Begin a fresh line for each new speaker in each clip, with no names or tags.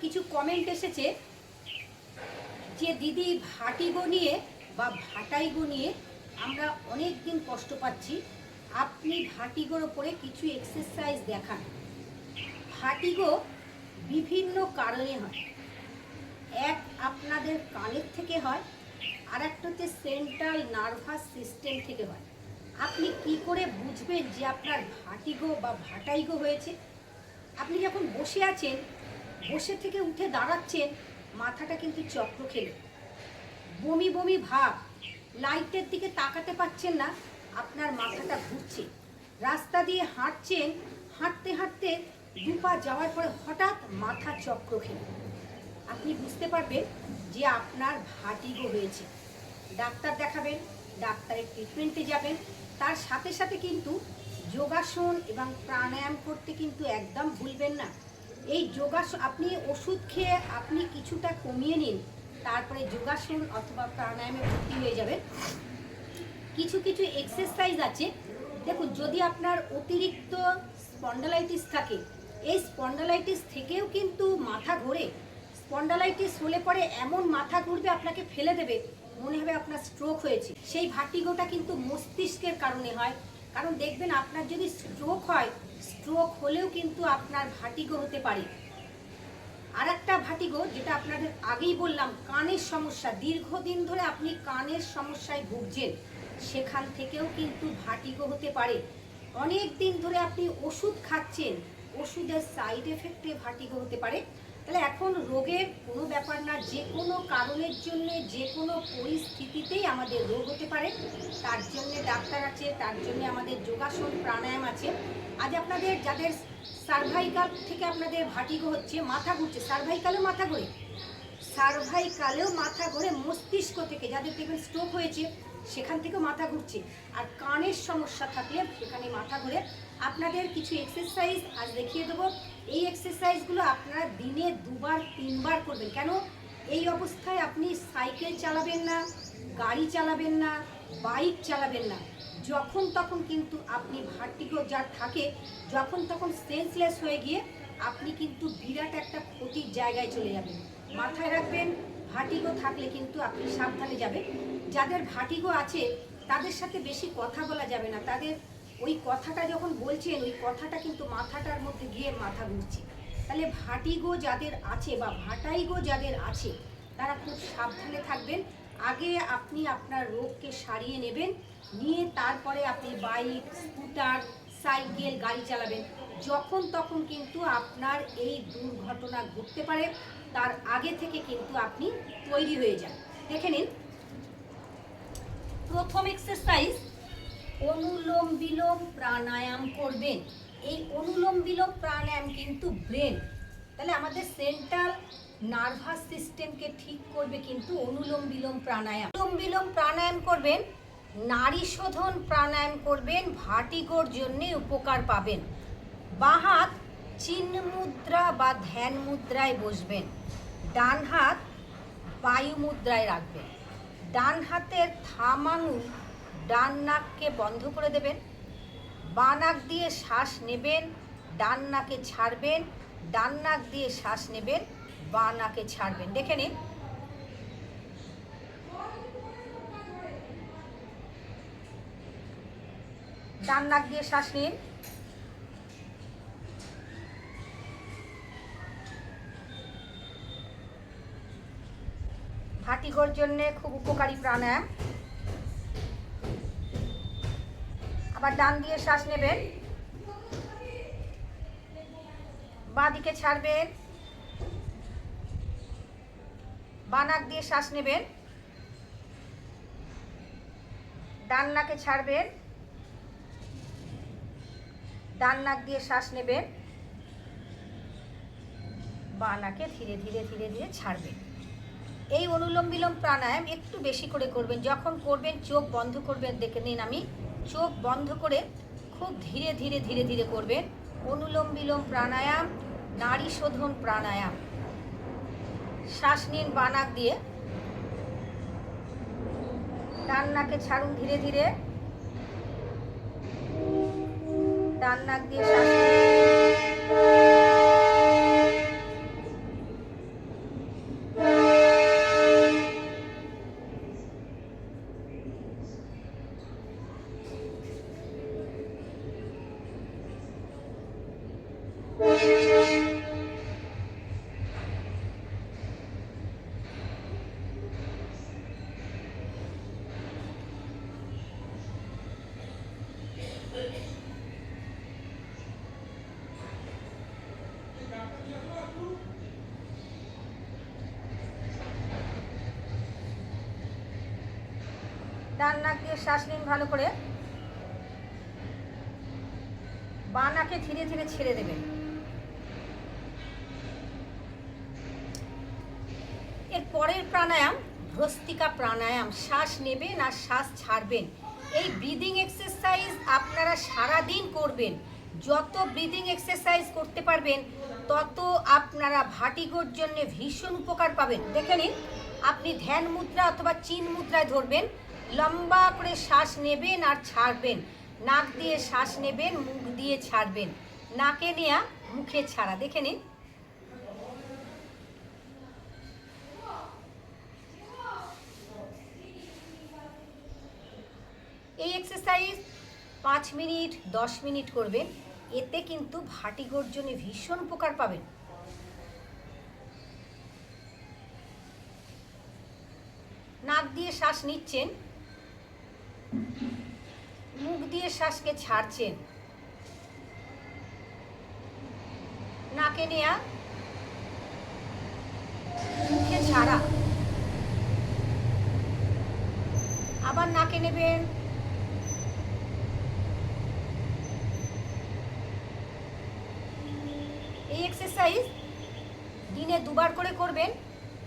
কিছু কমেন্ট এসেছে যে দিদি ভাটিগো নিয়ে বা ভাটাইগো নিয়ে আমরা অনেক দিন কষ্ট পাচ্ছি, আপনি ভাটিগোর ওপরে কিছু এক্সারসাইজ দেখান। ভাটিগো বিভিন্ন কারণে হয়। এক, আপনাদের কানের থেকে হয়, আর একটা হচ্ছে সেন্ট্রাল নার্ভাস সিস্টেম থেকে হয়। আপনি কি করে বুঝবেন যে আপনার ভাটিগো বা ভাটাইগো হয়েছে? আপনি যখন বসে আছেন, বসে থেকে উঠে দাঁড়াচ্ছেন, মাথাটা কিন্তু চক্র খেলে, বমি বমি ভাব, লাইটের দিকে তাকাতে পাচ্ছেন না, আপনার মাথাটা ঘুরছে। রাস্তা দিয়ে হাঁটছেন, হাঁটতে হাঁটতে দুপা যাওয়ার পরে হঠাৎ মাথা চক্র খেলে, আপনি বুঝতে পারবেন যে আপনার ভাটিগো হয়েছে। ডাক্তার দেখাবেন, ডাক্তারের ট্রিটমেন্টে যাবেন, তার সাথে সাথে কিন্তু যোগাসন এবং প্রাণায়াম করতে কিন্তু একদম ভুলবেন না। এই যোগাসন আপনি ওষুধ খেয়ে আপনি কিছুটা কমিয়ে নিন, তারপরে যোগাসন অথবা প্রাণায়ামে ভর্তি হয়ে যাবেন। কিছু কিছু এক্সারসাইজ আছে, দেখুন, যদি আপনার অতিরিক্ত স্পন্ডালাইটিস থাকে, এই স্পন্ডালাইটিস থেকেও কিন্তু মাথা ঘোরে। স্পন্ডালাইটিস হলে পরে এমন মাথা ঘুরবে, আপনাকে ফেলে দেবে, মনে হবে আপনার স্ট্রোক হয়েছে। সেই ভাটিগোটা কিন্তু মস্তিষ্কের কারণে হয়। কারণ দেখবেন, আপনার যদি স্ট্রোক হয়, স্ট্রোক হলেও কিন্তু আপনার ভাটিগো হতে পারে। আর একটা ভাটিগো, যেটা আপনাদের আগেই বললাম, কানের সমস্যা, দীর্ঘদিন ধরে আপনি কানের সমস্যায় ভুগছেন, সেখান থেকেও কিন্তু ভাটিগো হতে পারে। অনেক দিন ধরে আপনি ওষুধ খাচ্ছেন, ওষুধের সাইড এফেক্টে ভাটিগো হতে পারে। তাহলে এখন রোগের কোনো ব্যাপার না, যে কোনো কারণের জন্য যে কোনো পরিস্থিতিতেই আমাদের রোগ হতে পারে। তার জন্যে ডাক্তার আছে, তার জন্য আমাদের যোগাসন প্রাণায়াম আছে। আজ আপনাদের যাদের সার্ভাইকাল থেকে আপনাদের ভাটিগো হচ্ছে, মাথা ঘুরছে, সার্ভাইকালেও মাথা ঘোরে, সার্ভাইকালেও মাথা ঘোরে, মস্তিষ্ক থেকে যাদের দেখবেন স্ট্রোক হয়েছে সেখান থেকেও মাথা ঘুরছে। আর কানের সমস্যা থাকলে সেখানে মাথা ঘুরে। আপনাদের কিছু এক্সারসাইজ আজ দেখিয়ে দেবো। এই এক্সারসাইজগুলো আপনারা দিনে 2বার 3বার করবেন। কেন? এই অবস্থায় আপনি সাইকেল চালাবেন না, গাড়ি চালাবেন না, বাইক চালাবেন না। যখন তখন কিন্তু আপনি ভার্টিগো যার থাকে, যখন তখন সেন্সলেস হয়ে গিয়ে আপনি কিন্তু বিরাট একটা ক্ষতির জায়গায় চলে যাবেন। মাথায় রাখবেন, ভার্টিগো থাকলে কিন্তু আপনি সাবধানে যাবেন। যাদের ভার্টিগো আছে তাদের সাথে বেশি কথা বলা যাবে না। তাদের ওই কথাটা যখন বলছেন, ওই কথাটা কিন্তু মাথাটার মধ্যে গিয়ে মাথা ঘুরছে। তাহলে ভার্টিগো যাদের আছে বা ভাটাইগো যাদের আছে, তারা খুব সাবধানে থাকবেন। আগে আপনি আপনার রোগকে সারিয়ে নেবেন, নিয়ে তারপরে আপনি বাইক, স্কুটার, সাইকেল, গাড়ি চালাবেন। যখন তখন কিন্তু আপনার এই দুর্ঘটনা ঘটতে পারে, তার আগে থেকে কিন্তু আপনি তৈরি হয়ে যান। দেখে নিন, প্রথম এক্সারসাইজ অনুলোম বিলোম প্রাণায়াম করবেন। এই অনুলোম বিলোম প্রাণায়াম কিন্তু ব্রেন, তাহলে আমাদের সেন্ট্রাল নার্ভাস সিস্টেমকে ঠিক করবে কিন্তু অনুলোম বিলোম প্রাণায়াম। অনুলোম বিলোম প্রাণায়াম করবেন, নাড়ি শোধন প্রাণায়াম করবেন, ভার্টিগোর জন্য উপকার পাবেন। বাঁ হাত চিহ্ন মুদ্রা বা ধ্যান মুদ্রায় বসবেন, ডান হাত বায়ু মুদ্রায় রাখবেন। ডান হাতের থাম আঙুল ডান নাককে বন্ধ করে দেবেন, বাঁ নাক দিয়ে শ্বাস নেবেন, ডান নাকে ছাড়বেন, ডান নাক দিয়ে শ্বাস নেবেন, বাঁ নাকে ছাড়বেন। দেখে নিন, ডান নাক দিয়ে শ্বাস নিন, ভার্টিগোর জন্য খুব উপকারী প্রাণায়াম। আবার ডান দিয়ে শ্বাস নেবেন, বাঁ দিকে ছাড়বেন, বাঁ নাক দিয়ে শ্বাস নেবেন, ডান নাকে ছাড়বেন, ডান নাক দিয়ে শ্বাস নেবেন, বাঁ নাকে ধীরে ধীরে ধীরে ধীরে ছাড়বেন। এই অনুলোম বিলোম প্রাণায়াম একটু বেশি করে করবেন। যখন করবেন চোখ বন্ধ করবেন। দেখে নিন, আমি চোখ বন্ধ করে খুব ধীরে ধীরে ধীরে ধীরে করবেন। অনুলোম বিলোম প্রাণায়াম, নাড়ি শোধন প্রাণায়াম। শ্বাস নিন বাঁ নাক দিয়ে, ডান নাকে ছাড়ুন ধীরে ধীরে, ডান নাক দিয়ে শ্বাস নিন, ডান নাক দিয়ে শ্বাস নিন ভালো করে, বাঁ নাকে ধীরে ধীরে ছেড়ে দেবেন। এর পরের প্রাণায়াম ভ্রস্তিকা প্রাণায়াম। শ্বাস নেবেন আর শ্বাস ছাড়বেন। এই ব্রিদিং এক্সারসাইজ আপনারা সারা দিন করবেন। যত ব্রিদিং এক্সারসাইজ করতে পারবেন তত আপনারা ভার্টিগোর জন্য ভীষণ উপকার পাবেন। দেখে নিন, আপনি ধ্যান মুদ্রা অথবা চিন মুদ্রায় ধরবেন, লম্বা করে শ্বাস নেবেন আর ছাড়বেন। নাক দিয়ে শ্বাস নেবেন, মুখ দিয়ে ছাড়বেন। নাকে নেওয়া, মুখে ছাড়া। দেখে নিন। এই এক্সারসাইজ 5 মিনিট 10 মিনিট করবেন। এতে কিন্তু ভার্টিগোর জন্য ভীষণ উপকার পাবেন। নাক দিয়ে শ্বাস নিচ্ছেন, মুখ দিয়ে শ্বাসকে ছাড়ছেন। নাকে নেয়া, মুখে ছাড়া। আবার নাকে নেবেন, এই এক্সারসাইজ দিনে 2 বার করে করবেন।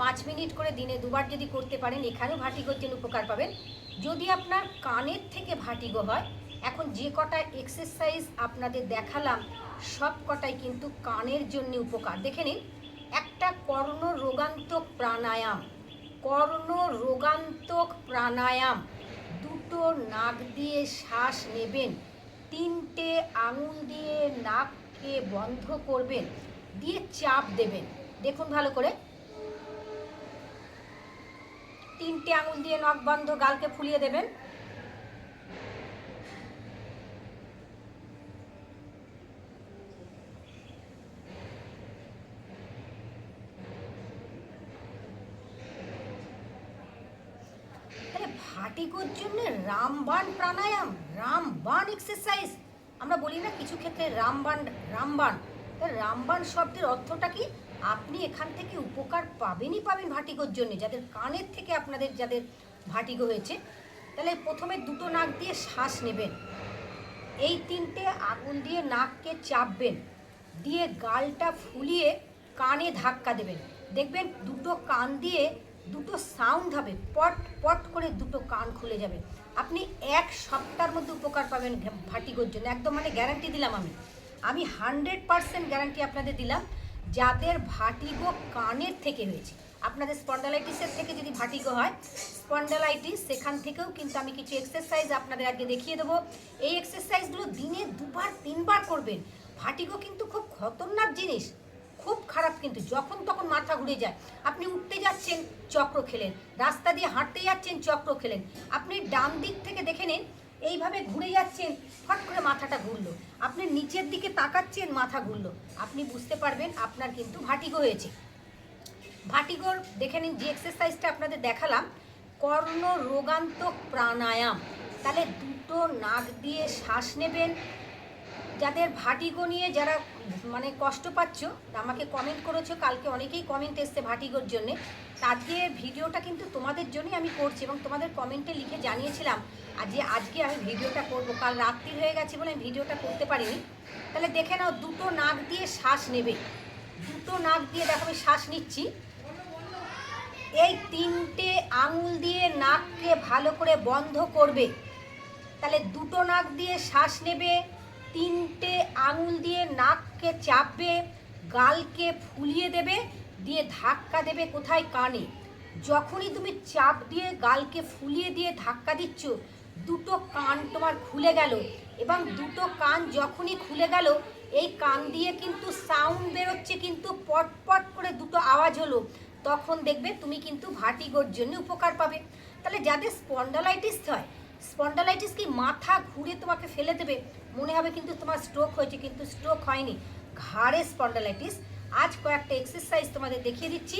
5 মিনিট করে দিনে 2 বার যদি করতে পারেন, এখানেও ভার্টিগোর জন্য উপকার পাবেন। যদি আপনার কানের থেকে ভার্টিগো হয়, এখন যে কটা এক্সারসাইজ আপনাদের দেখালাম সব কটাই কিন্তু কানের জন্য উপকার। দেখে নিন, একটা কর্ণ রোগান্তক প্রাণায়াম, কর্ণ রোগান্তক প্রাণায়াম। দুটো নাক দিয়ে শ্বাস নেবেন, 3টে আঙুল দিয়ে নাককে বন্ধ করবেন, দিয়ে চাপ দেবেন। দেখুন ভালো করে, 3টে আঙুল দিয়ে নাক বন্ধ, গালকে ফুলিয়ে দেবেন। তাহলে ভার্টিগোর জন্য রামবাণ প্রাণায়াম, রামবাণ এক্সারসাইজ। আমরা বলি না কিছু ক্ষেত্রে রামবাণ, রামবাণ। রামবাণ শব্দের অর্থটা কি? আপনি এখান থেকে উপকার পাবেনই পাবেন ভার্টিগোর জন্য। যাদের কানের থেকে আপনাদের যাদের ভার্টিগো হয়েছে, তাহলে প্রথমে 2টো নাক দিয়ে শ্বাস নেবেন, এই 3টে আঙুল দিয়ে নাককে চাপবেন, দিয়ে গালটা ফুলিয়ে কানে ধাক্কা দেবেন। দেখবেন 2টো কান দিয়ে 2টো সাউন্ড হবে, পট পট করে 2টো কান খুলে যাবে। আপনি 1 সপ্তাহের মধ্যে উপকার পাবেন ভার্টিগোর জন্য, একদম মানে গ্যারান্টি দিলাম। আমি 100% গ্যারান্টি আপনাদের দিলাম। যাদের ভার্টিগো কানের থেকে হয়েছে, আপনাদের স্পন্ডালাইটিসের থেকে যদি ভার্টিগো হয়, স্পন্ডালাইটিস, সেখান থেকেও কিন্তু আমি কিছু এক্সারসাইজ আপনাদের আগে দেখিয়ে দেবো। এই এক্সারসাইজগুলো দিনে 2 বার 3 বার করবেন। ভার্টিগো কিন্তু খুব খতরনাক জিনিস, খুব খারাপ। কিন্তু যখন তখন মাথা ঘুরে যায়। আপনি উঠতে যাচ্ছেন, চক্র খেলেন, রাস্তা দিয়ে হাঁটতে যাচ্ছেন, চক্র খেলেন। আপনি ডান দিক থেকে দেখে নিন, এইভাবে ঘুরে যাচ্ছেন, ফট করে মাথাটা ঘুরলো। আপনি নিচের দিকে তাকাচ্ছেন, মাথা ঘুরলো। আপনি বুঝতে পারবেন আপনার কিন্তু ভার্টিগো হয়েছে। ভার্টিগোর দেখে নিন, যে এক্সারসাইজটা আপনাদের দেখালাম, কর্ণ রোগান্তক প্রাণায়াম। তাহলে 2টো নাক দিয়ে শ্বাস নেবেন। যাদের ভার্টিগো নিয়ে যারা মানে কষ্ট পাচ্ছ, আমাকে কমেন্ট করেছো, কালকে অনেকেই কমেন্ট এসছে ভার্টিগোর জন্যে। আজকে ভিডিওটা কিন্তু তোমাদের জন্যই আমি করছি, এবং তোমাদের কমেন্টে লিখে জানিয়েছিলাম আজকে আমি ভিডিওটা করব। কাল রাত্রি হয়ে গেছে বলে আমি ভিডিওটা করতে পারিনি। তাহলে দেখে নাও, 2টো নাক দিয়ে শ্বাস নেবে। 2টো নাক দিয়ে দেখো আমি শ্বাস নিচ্ছি, এই 3টে আঙুল দিয়ে নাককে ভালো করে বন্ধ করবে। তাহলে 2টো নাক দিয়ে শ্বাস নেবে, 3টে আঙুল দিয়ে নাককে চাপবে, গালকে ফুলিয়ে দেবে, দিয়ে ধাক্কা দেবে কোথায়? কানে। যখনই তুমি চাপ দিয়ে গালকে ফুলিয়ে দিয়ে ধাক্কা দিচ্ছ, 2টো কান তোমার খুলে গেল। এবং 2টো কান যখনই খুলে গেল, এই কান দিয়ে কিন্তু সাউন্ড বেরোচ্ছে, কিন্তু পট পট করে 2টো আওয়াজ হলো। তখন দেখবে তুমি কিন্তু ভার্টিগোর জন্য উপকার পাবে। তাহলে যাদের স্পন্ডালাইটিস হয়, স্পন্ডালাইটিস কি মাথা ঘুরে তোমাকে ফেলে দেবে, মনে হবে কিন্তু তোমার স্ট্রোক হয়েছে, কিন্তু স্ট্রোক হয়নি। ঘাড়ে স্পন্ডালাইটিস, আজ কয়েকটা এক্সারসাইজ তোমাদের দেখিয়ে দিচ্ছি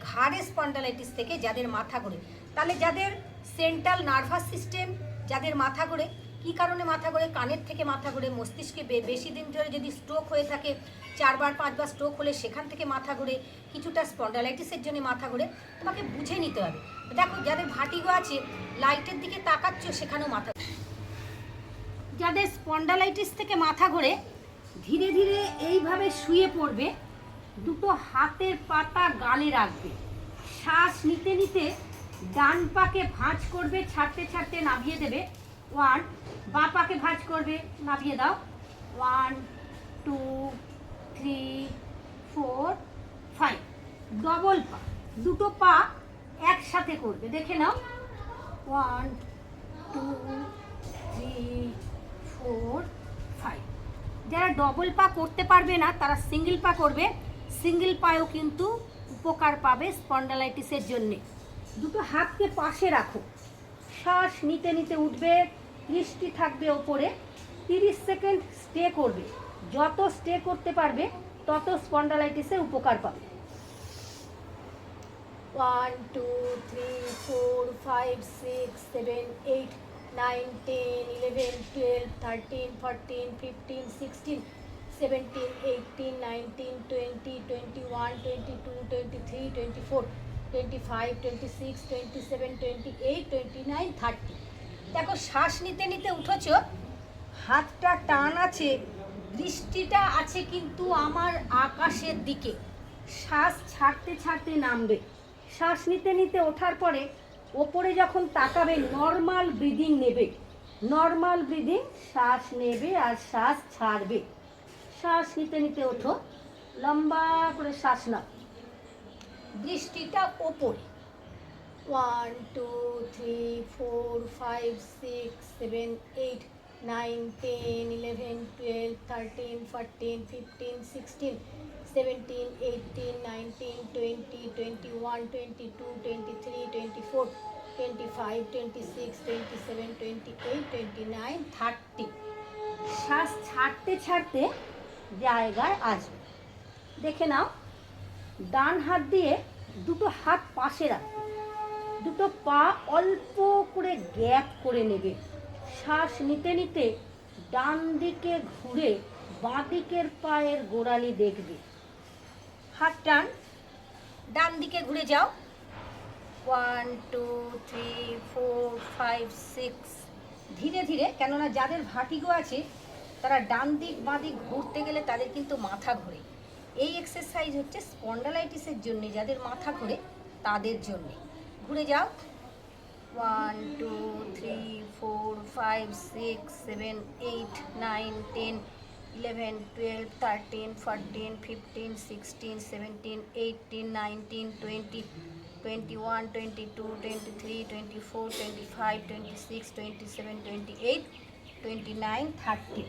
ঘাড়ে স্পন্ডালাইটিস থেকে যাদের মাথা ঘোরে। তাহলে যাদের সেন্ট্রাল নার্ভাস সিস্টেম, যাদের মাথা ঘোরে, কি কারণে মাথা ঘোরে? কানের থেকে মাথা ঘোরে, মস্তিষ্কে বেশি দিন ধরে যদি স্ট্রোক হয়ে থাকে, 4বার 5বার স্ট্রোক হলে সেখান থেকে মাথা ঘোরে, কিছুটা স্পন্ডালাইটিসের জন্য মাথা ঘোরে। তোমাকে বুঝে নিতে হবে। দেখো যাদের ভার্টিগো আছে, লাইটের দিকে তাকাচ্ছ, সেখানেও মাথা। যাদের স্পন্ডালাইটিস থেকে মাথা ঘোরে, ধীরে ধীরে এইভাবে শুয়ে পড়বে, দুটো হাতের পাতা গালে রাখবে, শ্বাস নিতে নিতে ডান পাকে ভাঁজ করবে, ছাড়তে ছাড়তে নামিয়ে দেবে। 1, বাঁ পাকে ভাঁজ করবে, নামিয়ে দাও। 1 2 3 4 5। ডবল পা, দুটো পা একসাথে করবে, দেখে নাও। 1 2 3 4 5। যারা ডবল পা করতে পারবে না তারা সিঙ্গেল পা করবে। সিঙ্গেল পায়েও কিন্তু উপকার পাবে স্পন্ডালাইটিসের জন্যে। দুটো হাতকে পাশে রাখো, শ্বাস নিতে নিতে উঠবে, দৃষ্টি থাকবে ওপরে, 30 সেকেন্ড স্টে করবে। যত স্টে করতে পারবে তত স্পন্ডালাইটিসের উপকার পাবে। 1 2 3 4 5 6 7 8 9 10 11 12 13 14 15 16 17 18 19 20 21 22 23 24 25 26 27 28 29 30। দেখো শ্বাস নিতে নিতে উঠেছ, হাতটা টান আছে, দৃষ্টিটা আছে কিন্তু আমার আকাশের দিকে। শ্বাস ছাড়তে ছাড়তে নামবে। শ্বাস নিতে নিতে ওঠার পরে ওপরে যখন তাকাবে, নর্মাল ব্রিদিং নেবে। নর্মাল ব্রিদিং, শ্বাস নেবে আর শ্বাস ছাড়বে। শ্বাস নিতে নিতে ওঠো, লম্বা করে শ্বাস নাও, দৃষ্টিটা ওপরে। 1 2 3 4 5 6 7 8 9 10 11 12 13 14 15 16 17 18 19 20 21 22 23 24 25 26 27 28 29 30। শ্বাস ছাড়তে ছাড়তে জায়গায় আসবে। দেখে নাও, ডান হাত দিয়ে দুটো হাত পাশে রাখবে, দুটো পা অল্প করে গ্যাপ করে নেবে। শ্বাস নিতে নিতে ডান দিকে ঘুরে বাঁ দিকের পায়ের গোড়ালি দেখবে। হাত টান, ডান দিকে ঘুরে যাও। 1 2 3 4 5 6। ধীরে ধীরে, কেননা যাদের ভার্টিগো আছে তারা ডান দিক বাঁ দিক ঘুরতে গেলে তাদের কিন্তু মাথা ঘোরে। এই এক্সারসাইজ হচ্ছে স্পন্ডালাইটিসের জন্য, যাদের মাথা ঘোরে তাদের জন্যে। ঘুরে যাও। 1 2 3 4 5 6 7 8 9 10 11 12 13 14 15 16 17 18 19 20 21 22 23 24 25 26 27 28 29 30।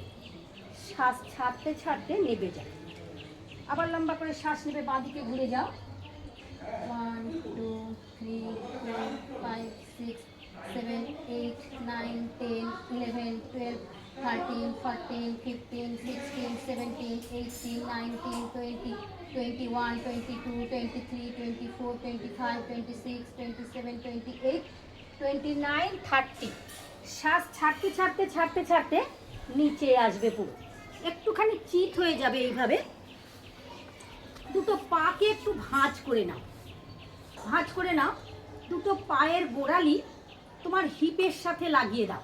শ্বাস ছাড়তে ছাড়তে নেবে যায়। আবার লম্বা করে শ্বাস নেবে, বাঁ দিকে ঘুরে যাও। 1 2 3 4 5 6 7 8 9 10 11 12 13 14 15 16 17 18 19 20 21 22 23 24 25 26 27 28 29 30। শ্বাস ছাড়তে ছাড়তে ছাড়তে ছাড়তে নিচে আসবে, পুরো একটুখানি চিত হয়ে যাবে। এইভাবে দুটো পাকে একটু ভাঁজ করে নাও, ভাঁজ করে নাও। দুটো পায়ের গোড়ালি তোমার হিপের সাথে লাগিয়ে দাও।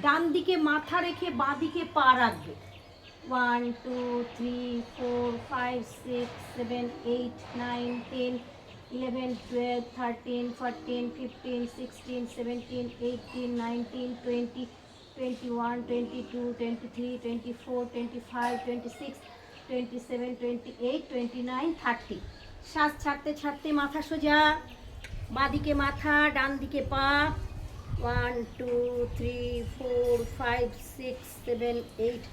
ডান দিকে মাথা রেখে বাঁ দিকে পা রাখবে। 1 2 3 4 5 6 7 8 9 10 11 12 13 14 15 16 17 18 19 20 21 22 23 24 25 26 27 28 29 30। শ্বাস ছাড়তে ছাড়তে মাথা সোজা, বাঁদিকে মাথা, ডান দিকে পা। 1 2 3 4 5 6 7 8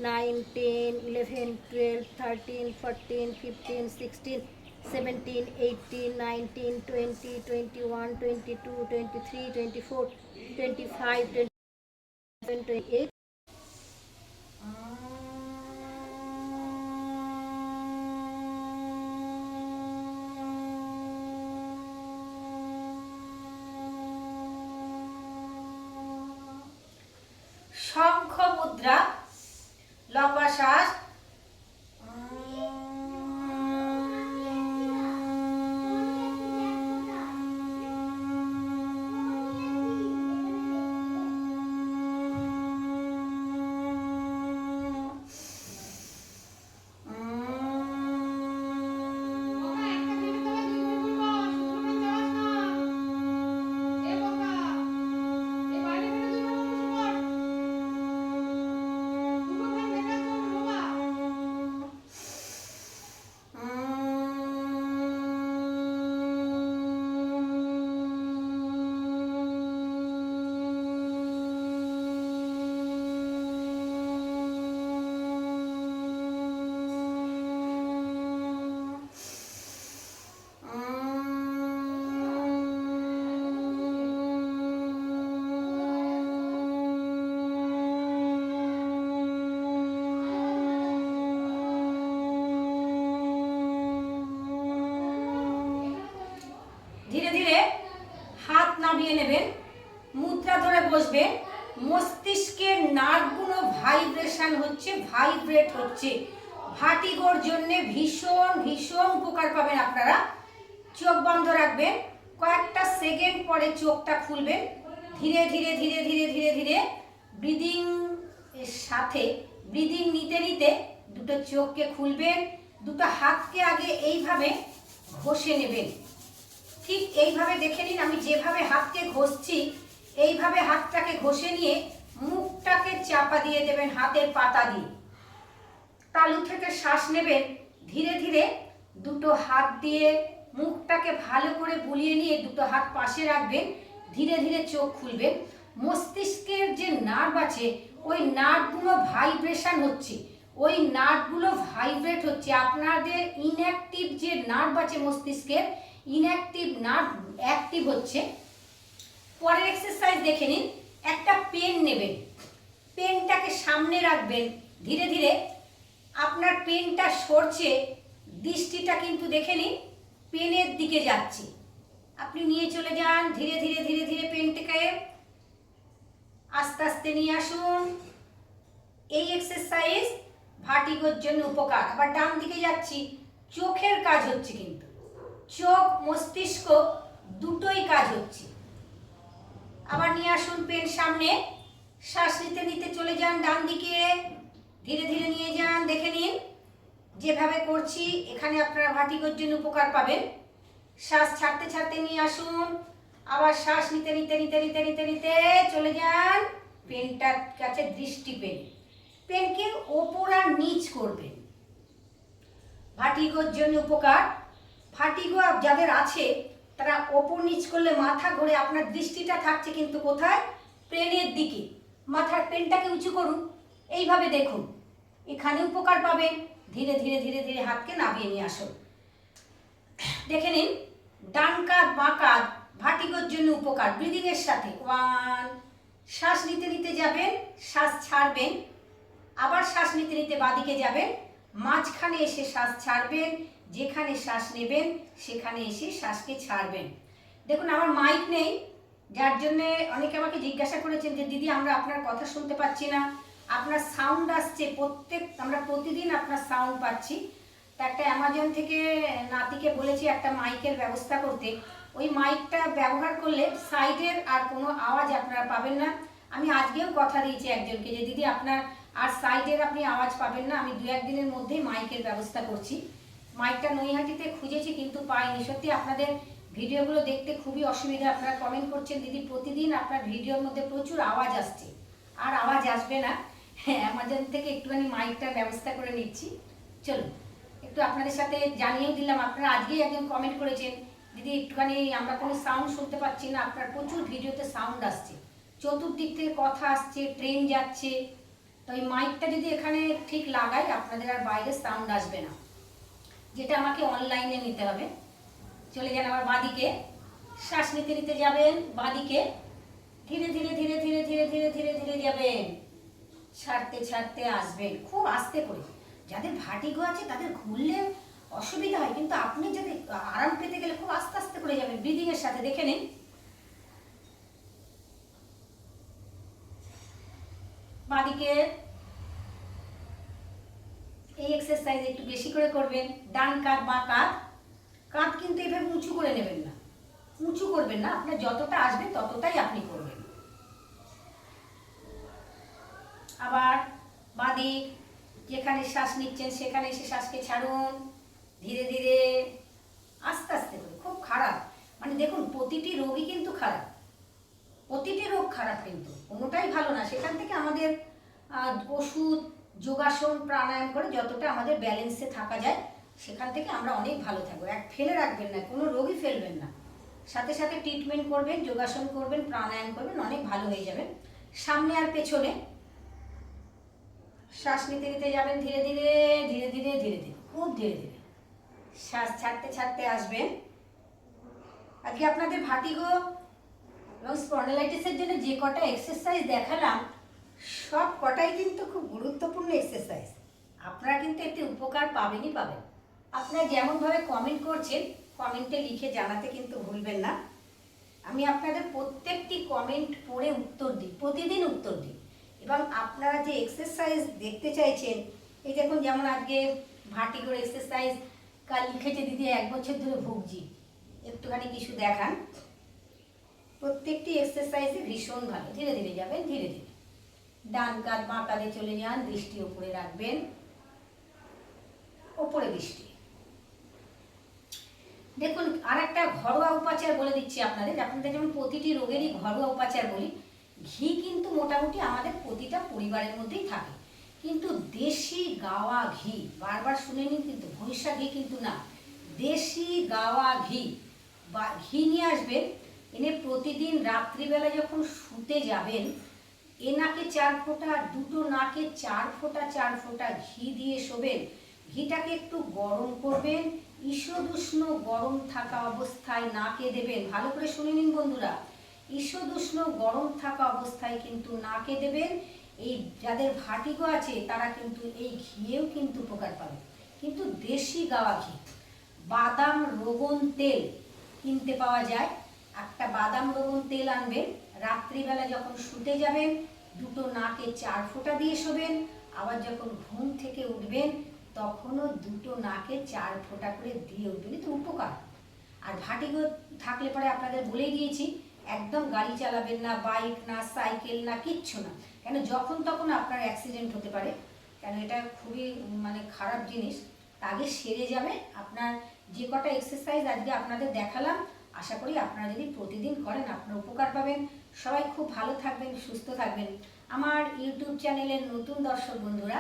9 10 11 12 13 14 15 16 17 18 19 20 21 22 23 24 25 27 28। বসবে, মস্তিষ্কের নার্ভগুলো ভাইব্রেট হচ্ছে। ভার্টিগোর জন্য ভীষণ ভীষণ উপকার পাবেন আপনারা। চোখ বন্ধ রাখবেন, কয়েকটা সেকেন্ড পরে চোখটা খুলবেন, ধীরে ধীরে ধীরে ধীরে ধীরে ধীরে ব্রিদিং এর সাথে ব্রিদিং নিতে নিতে দুটো চোখকে খুলবেন। দুটো হাতকে আগে এইভাবে ঘষে নেবেন। ঠিক এইভাবে দেখে নিন, আমি যেভাবে হাতকে ঘষছি এইভাবে হাতটাকে ঘষে নিয়ে মুখটাকে চাপা দিয়ে দেবেন হাতের পাতা দিয়ে। তালু থেকে শ্বাস নেবেন, ধীরে ধীরে দুটো হাত দিয়ে মুখটাকে ভালো করে বুলিয়ে নিয়ে দুটো হাত পাশে রাখবেন, ধীরে ধীরে চোখ খুলবেন। মস্তিষ্কের যে নার্ভ আছে ওই নার্ভগুলো ভাইব্রেশন হচ্ছে, ওই নার্ভগুলো ভাইব্রেট হচ্ছে। আপনাদের ইনঅ্যাক্টিভ যে নার্ভ আছে মস্তিষ্কের, ইনঅ্যাক্টিভ নার্ভ অ্যাক্টিভ হচ্ছে। পরের এক্সারসাইজ দেখে নিন। একটা পেন নেবেন, পেনটাকে সামনে রাখবেন, ধীরে ধীরে আপনার পেনটা সরছে, দৃষ্টিটা কিন্তু দেখে নিন পেনের দিকে যাচ্ছে। আপনি নিয়ে চলে যান ধীরে ধীরে ধীরে ধীরে পেনটাকে আস্তে আস্তে নিয়ে আসুন। এই এক্সারসাইজ ভার্টিগোর জন্য উপকার। আবার ডান দিকে যাচ্ছি, চোখের কাজ হচ্ছে, কিন্তু চোখ মস্তিষ্ক দুটোই কাজ হচ্ছে। আবার নিয়ে আসুন পেন সামনে, শ্বাস নিতে নিতে চলে যান ডান দিকে, ধীরে ধীরে নিয়ে যান। দেখে নিন যেভাবে করছি এখানে আপনারা ভার্টিগোর জন্য উপকার পাবেন। শ্বাস ছাড়তে ছাড়তে নিয়ে আসুন, আবার শ্বাস নিতে নিতে নিতে নিতে নিতে নিতে চলে যান পেনটার কাছে। দৃষ্টি পেনকে ওপর আর নিচ করবেন, ভার্টিগোর জন্য উপকার। ভার্টিগো যাদের আছে তারা ওপর নিচ করলে মাথা ঘুরে, আপনার দৃষ্টিটা থাকছে কিন্তু কোথায়? পেনের দিকে। মাথার পেনটাকে উঁচু করুন, এইভাবে দেখুন, এখানে উপকার পাবেন। ধীরে ধীরে ধীরে ধীরে হাতকে নামিয়ে নিয়ে আসুন। দেখে নিন ডান কাঁধ বাঁ কাঁধ ভার্টিগোর জন্য উপকার। ব্রিদিং এর সাথে 1, শ্বাস নিতে নিতে যাবেন, শ্বাস ছাড়বেন, আবার শ্বাস নিতে নিতে বাঁদিকে যাবেন, মাঝখানে এসে শ্বাস ছাড়বেন, যেখানে শ্বাস নেবেন সেখানে এসে শ্বাসকে ছাড়বেন। দেখুন আমার মাইক নেই, যার জন্যে অনেকে আমাকে জিজ্ঞাসা করেছেন যে দিদি আমরা আপনার কথা শুনতে পাচ্ছি না, আপনার সাউন্ড আসছে, আমরা প্রতিদিন আপনার সাউন্ড পাচ্ছি। তা একটা অ্যামাজন থেকে নাতিকে বলেছি একটা মাইকের ব্যবস্থা করতে। ওই মাইকটা ব্যবহার করলে সাইডের আর কোনো আওয়াজ আপনারা পাবেন না। আমি আজকেও কথা দিয়েছি একজনকে যে দিদি আপনার আর সাইডের আপনি আওয়াজ পাবেন না, আমি 2-1 দিনের মধ্যেই মাইকের ব্যবস্থা করছি। মাইকটা নৈহাটিতে খুঁজেছি কিন্তু পাইনি। সত্যি আপনাদের ভিডিওগুলো দেখতে খুবই অসুবিধা। আপনারা কমেন্ট করছেন দিদি প্রতিদিন আপনার ভিডিওর মধ্যে প্রচুর আওয়াজ আসছে, আর আওয়াজ আসবে না। হ্যাঁ, অ্যামাজন থেকে একটুখানি মাইকটার ব্যবস্থা করে নিচ্ছি। চলুন একটু আপনাদের সাথে জানিয়েও দিলাম। আপনারা আজকেই একজন কমেন্ট করেছেন দিদি একটুখানি আমরা কোনো সাউন্ড শুনতে পাচ্ছি না, আপনার প্রচুর ভিডিওতে সাউন্ড আসছে, চতুর্দিক থেকে কথা আসছে, ট্রেন যাচ্ছে। তো এই মাইকটা যদি এখানে ঠিক লাগাই আপনাদের আর বাইরে সাউন্ড আসবে না, যেটা আমাকে অনলাইনে নিতে হবে। চলে যান আবার বাঁদিকে, শ্বাস নিতে নিতে যাবেন বাঁদিকে, ধীরে ধীরে ধীরে ধীরে ধীরে ধীরে ধীরে ধীরে যাবেন, ছাড়তে ছাড়তে আসবেন খুব আস্তে করে। যাদের ভার্টিগো আছে তাদের ঘুরলে অসুবিধা হয়, কিন্তু আপনি যদি আরাম পেতে গেলে খুব আস্তে আস্তে করে যাবেন ব্রিদিং এর সাথে। দেখে নিন বাঁদিকে এই এক্সারসাইজ একটু বেশি করে করবেন। ডান কাঁধ বাঁ কাঁধ, কাঁধ কিন্তু এভাবে উঁচু করে নেবেন না, উঁচু করবেন না, আপনার যতটা আসবে ততটাই আপনি করবেন। আবার বাঁদিক, যেখানে শ্বাস নিচ্ছেন সেখানে এসে শ্বাসকে ছাড়ুন, ধীরে ধীরে আস্তে আস্তে করে। খুব খারাপ, মানে দেখুন প্রতিটি রোগই কিন্তু খারাপ, প্রতিটি রোগ খারাপ, কিন্তু কোনোটাই ভালো না। সেখান থেকে আমাদের ওষুধ, যোগাসন, প্রাণায়াম করে যতটা আমাদের ব্যালেন্সে থাকা যায় সেখান থেকে আমরা অনেক ভালো থাকবো। ফেলে রাখবেন না, কোনো রোগই ফেলবেন না, সাথে সাথে ট্রিটমেন্ট করবেন, যোগাসন করবেন, প্রাণায়াম করবেন, অনেক ভালো হয়ে যাবেন। সামনে আর পেছনে শ্বাস নিতে নিতে যাবেন ধীরে ধীরে ধীরে ধীরে ধীরে ধীরে, খুব ধীরে ধীরে শ্বাস ছাড়তে ছাড়তে আসবেন। আজকে আপনাদের ভার্টিগো এবং স্পন্ডিলাইটিসের জন্য যে কটা এক্সারসাইজ দেখালাম সব কটাই কিন্তু খুব গুরুত্বপূর্ণ এক্সারসাইজ। আপনারা কিন্তু এতে উপকার পাবেনই পাবেন। আপনারা যেমনভাবে কমেন্ট করছেন কমেন্টে লিখে জানাতে কিন্তু ভুলবেন না। আমি আপনাদের প্রত্যেকটি কমেন্ট পড়ে উত্তর দিই, প্রতিদিন উত্তর দিই। এবং আপনারা যে এক্সারসাইজ দেখতে চাইছেন, এই দেখুন যেমন আজকে ভার্টিগোর এক্সারসাইজ কাল লিখেছে দিদি 1 বছর ধরে ভুগছি, একটুখানি কিছু দেখান। প্রত্যেকটি এক্সারসাইজে ভীষণ ভালো। ধীরে ধীরে যাবেন, ধীরে ধীরে ডান কাঁধ বাঁ কাঁধে চলে যান, দৃষ্টি ওপরে রাখবেন, ওপরে দৃষ্টি। দেখুন আর একটা ঘরোয়া উপাচার বলে দিচ্ছি আপনাদের, আপনাদের যেমন প্রতিটি রোগেরই ঘরোয়া উপাচার বলি, ঘি কিন্তু মোটামুটি আমাদের প্রতিটা পরিবারের মধ্যেই থাকে, কিন্তু দেশি গাওয়া ঘি, বারবার শুনে নিন কিন্তু ভৈষা ঘি কিন্তু না, দেশি গাওয়া ঘি বা ঘি নিয়ে আসবেন, এনে প্রতিদিন রাত্রিবেলা যখন শুতে যাবেন এ নাকে 4 ফোঁটা, দুটো নাকে 4 ফোঁটা 4 ফোঁটা ঘি দিয়ে শোবেন। ঘিটাকে একটু গরম করবেন, ঈষদুষ্ণ গরম থাকা অবস্থায় নাকে দেবেন। ভালো করে শুনে নিন বন্ধুরা, ঈষদুষ্ণ গরম থাকা অবস্থায় কিন্তু নাকে দেবেন। এই যাদের ভার্টিগো আছে তারা কিন্তু এই ঘিয়েও কিন্তু উপকার পাবে, কিন্তু দেশি গাওয়া ঘি। বাদাম রোগন তেল কিনতে পাওয়া যায়, একটা বাদাম রোগন তেল আনবেন, রাত্রিবেলা যখন শুতে যাবেন দুটো নাকে 4 ফোঁটা দিয়ে শোবেন, আবার যখন ঘুম থেকে উঠবেন তখনও দুটো নাকে 4 ফোঁটা করে দিয়ে উঠবেন, তো উপকার। আর ভার্টিগো থাকলে পরে আপনাদের বলেই দিয়েছি, একদম গাড়ি চালাবেন না, বাইক না, সাইকেল না, কিচ্ছু না, কেন যখন তখন আপনার অ্যাক্সিডেন্ট হতে পারে, কেন এটা খুবই খারাপ জিনিস। আগে সেরে যাবে। আপনার যে কটা এক্সারসাইজ আজকে আপনাদের দেখালাম, আশা করি আপনারা যদি প্রতিদিন করেন আপনারা উপকার পাবেন। সবাই খুব ভালো থাকবেন, সুস্থ থাকবেন। আমার ইউটিউব চ্যানেলের নতুন দর্শক বন্ধুরা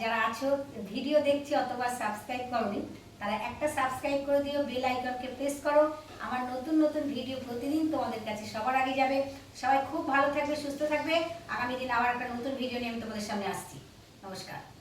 যারা আছো, ভিডিও দেখছি অথবা সাবস্ক্রাইব করোনি, তারা একটা সাবস্ক্রাইব করে দিও, বেল আইকনকে প্রেস করো। আমার নতুন নতুন ভিডিও প্রতিদিন তোমাদের কাছে সবার আগে যাবে। সবাই খুব ভালো থাকবে, সুস্থ থাকবে। আগামী দিন আবার একটা নতুন ভিডিও নিয়ে আমি তোমাদের সামনে আসছি। নমস্কার।